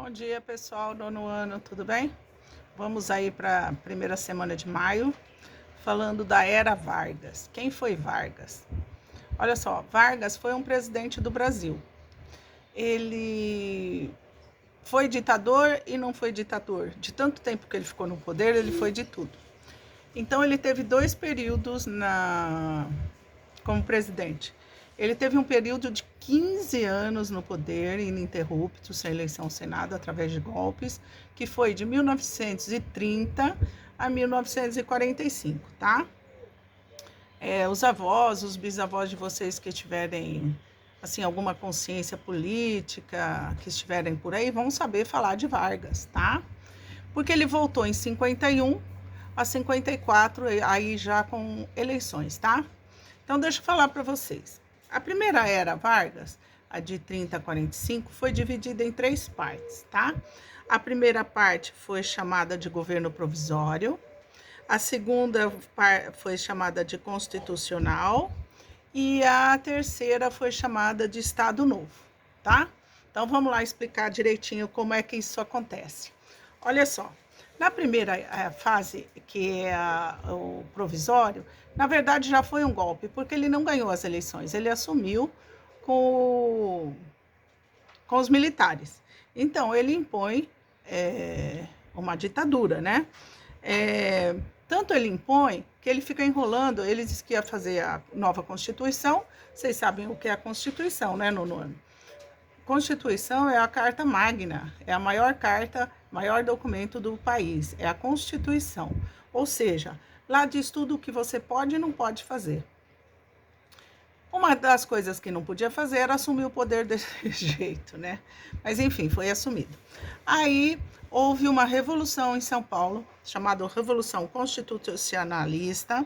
Bom dia, pessoal, nono ano, tudo bem? Vamos aí para a primeira semana de maio, falando da Era Vargas. Quem foi Vargas? Olha só, Vargas foi um presidente do Brasil. Ele foi ditador e não foi ditador. De tanto tempo que ele ficou no poder, ele foi de tudo. Então, ele teve dois períodos como presidente. Ele teve um período de 15 anos no poder, ininterrupto, sem eleição ao Senado, através de golpes, que foi de 1930 a 1945, tá? Os avós, os bisavós de vocês que tiverem assim, alguma consciência política, que estiverem por aí, vão saber falar de Vargas, tá? Porque ele voltou em 51 a 54, aí já com eleições, tá? Então, deixa eu falar para vocês. A primeira era Vargas, a de 30 a 45, foi dividida em três partes, tá? A primeira parte foi chamada de governo provisório, a segunda foi chamada de constitucional e a terceira foi chamada de Estado Novo, tá? Então, vamos lá explicar direitinho como é que isso acontece. Olha só, na primeira fase, que é o provisório, na verdade já foi um golpe, porque ele não ganhou as eleições, ele assumiu com os militares. Então, ele impõe uma ditadura, né? Tanto ele impõe que ele fica enrolando, ele disse que ia fazer a nova Constituição. Vocês sabem o que é a Constituição, né, nono ano? Constituição é a carta magna, é a maior carta, maior documento do país, é a Constituição. Ou seja, lá diz tudo o que você pode e não pode fazer. Uma das coisas que não podia fazer era assumir o poder desse jeito, né? Mas enfim, foi assumido. Aí houve uma revolução em São Paulo, chamada Revolução Constitucionalista,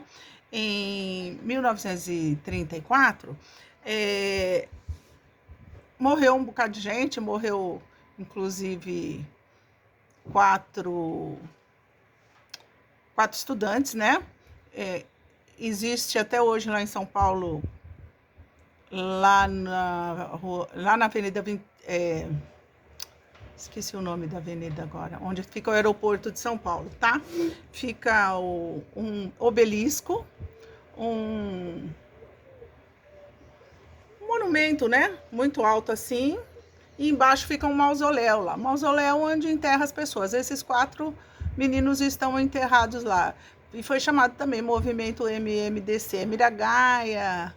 em 1934. Morreu um bocado de gente, morreu inclusive quatro estudantes, né? Existe até hoje lá em São Paulo, lá na Avenida esqueci o nome da avenida agora, onde fica o aeroporto de São Paulo, tá? Fica um obelisco, um monumento, né? Muito alto assim, e embaixo fica um mausoléu lá, mausoléu onde enterra as pessoas. Esses 4 meninos estão enterrados lá. E foi chamado também Movimento MMDC, Miragaia.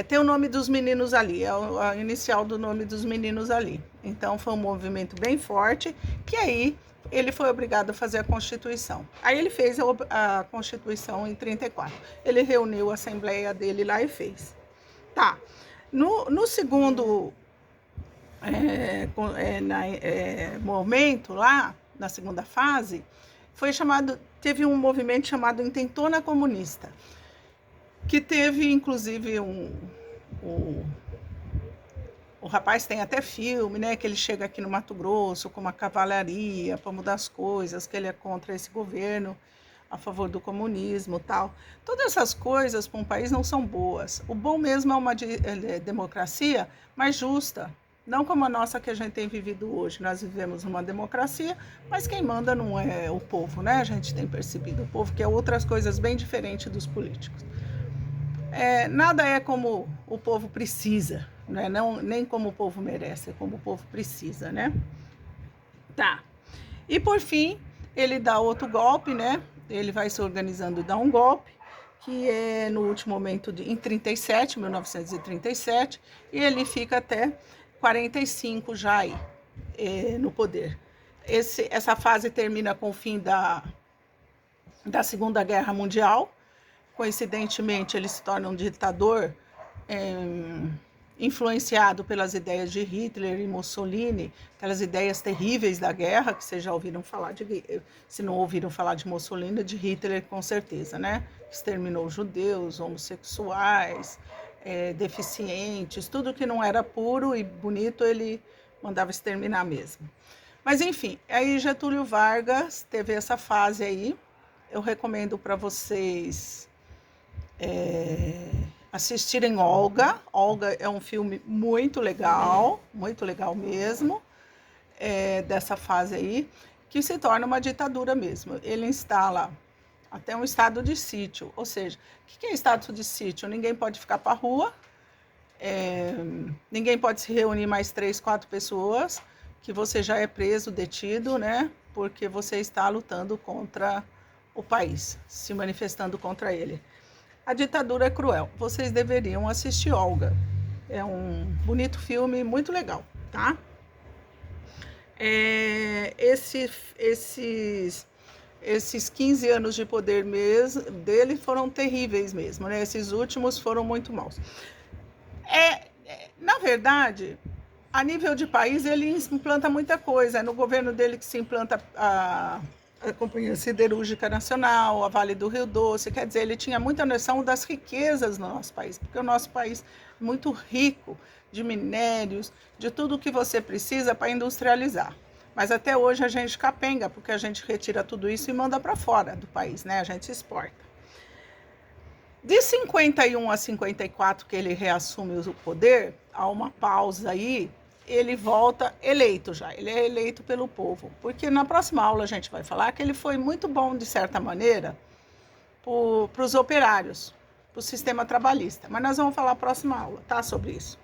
Tem o nome dos meninos ali, é a inicial do nome dos meninos ali. Então foi um movimento bem forte, que aí ele foi obrigado a fazer a Constituição. Aí ele fez a Constituição em 34. Ele reuniu a assembleia dele lá e fez. Tá. No segundo momento lá, na segunda fase, teve um movimento chamado Intentona Comunista, que teve, inclusive, o rapaz tem até filme, né, que ele chega aqui no Mato Grosso com uma cavalaria para mudar as coisas, que ele é contra esse governo, a favor do comunismo e tal. Todas essas coisas para um país não são boas. O bom mesmo é uma democracia mais justa, não como a nossa que a gente tem vivido hoje. Nós vivemos numa democracia, mas quem manda não é o povo, né? A gente tem percebido o povo que é outras coisas bem diferentes dos políticos. Nada é como o povo precisa, né? Não, nem como o povo merece, é como o povo precisa, né? Tá. E por fim, ele dá outro golpe, né? Ele vai se organizando e dá um golpe, que é no último momento em 1937, e ele fica até 45 já aí no poder. Essa fase termina com o fim da Segunda Guerra Mundial. Coincidentemente, ele se torna um ditador influenciado pelas ideias de Hitler e Mussolini, aquelas ideias terríveis da guerra, que vocês já ouviram falar se não ouviram falar de Mussolini, de Hitler com certeza, né? Exterminou judeus, homossexuais, deficientes, tudo que não era puro e bonito ele mandava exterminar mesmo. Mas enfim, aí Getúlio Vargas teve essa fase aí. Eu recomendo para vocês assistirem Olga. Olga é um filme muito legal mesmo. dessa fase aí, que se torna uma ditadura mesmo. Ele instala até um estado de sítio, ou seja, o que é estado de sítio? Ninguém pode ficar para a rua, ninguém pode se reunir mais 3, 4 pessoas, que você já é preso, detido, né? Porque você está lutando contra o país, se manifestando contra ele. A ditadura é cruel. Vocês deveriam assistir Olga. É um bonito filme, muito legal, tá? Esses 15 anos de poder dele foram terríveis mesmo, né? Esses últimos foram muito maus. Na verdade, a nível de país, ele implanta muita coisa. É no governo dele que se implanta a Companhia Siderúrgica Nacional, a Vale do Rio Doce. Quer dizer, ele tinha muita noção das riquezas no nosso país, porque o nosso país é muito rico de minérios, de tudo que você precisa para industrializar. Mas até hoje a gente capenga, porque a gente retira tudo isso e manda para fora do país, né? A gente exporta. De 51 a 54, que ele reassume o poder, há uma pausa aí, ele volta eleito já, ele é eleito pelo povo. Porque na próxima aula a gente vai falar que ele foi muito bom, de certa maneira, para os operários, para o sistema trabalhista. Mas nós vamos falar na próxima aula, tá, sobre isso.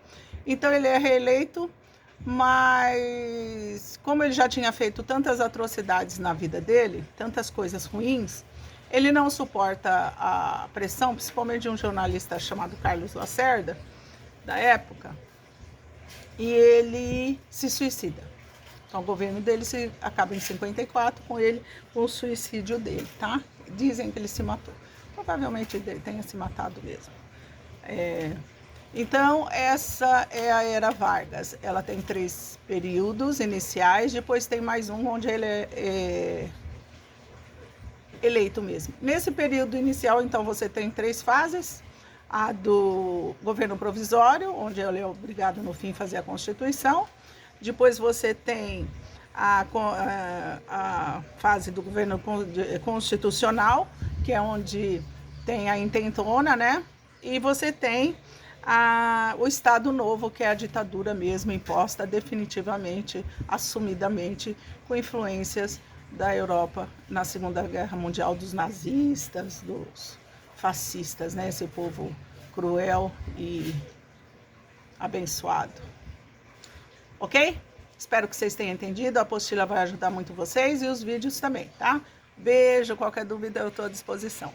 Então ele é reeleito, mas como ele já tinha feito tantas atrocidades na vida dele, tantas coisas ruins, ele não suporta a pressão, principalmente de um jornalista chamado Carlos Lacerda, da época, e ele se suicida. Então o governo dele acaba em 54 com o suicídio dele, tá? Dizem que ele se matou. Provavelmente ele tenha se matado mesmo. Então, essa é a Era Vargas. Ela tem 3 períodos iniciais, depois tem mais um onde ele é eleito mesmo. Nesse período inicial, então, você tem 3 fases. A do governo provisório, onde ele é obrigado, no fim, a fazer a Constituição. Depois você tem a fase do governo constitucional, que é onde tem a intentona, né? E você tem o Estado Novo, que é a ditadura mesmo, imposta definitivamente, assumidamente, com influências da Europa na Segunda Guerra Mundial, dos nazistas, dos fascistas, né? Esse povo cruel e abençoado. Ok? Espero que vocês tenham entendido. A apostila vai ajudar muito vocês e os vídeos também, tá? Beijo, qualquer dúvida eu estou à disposição.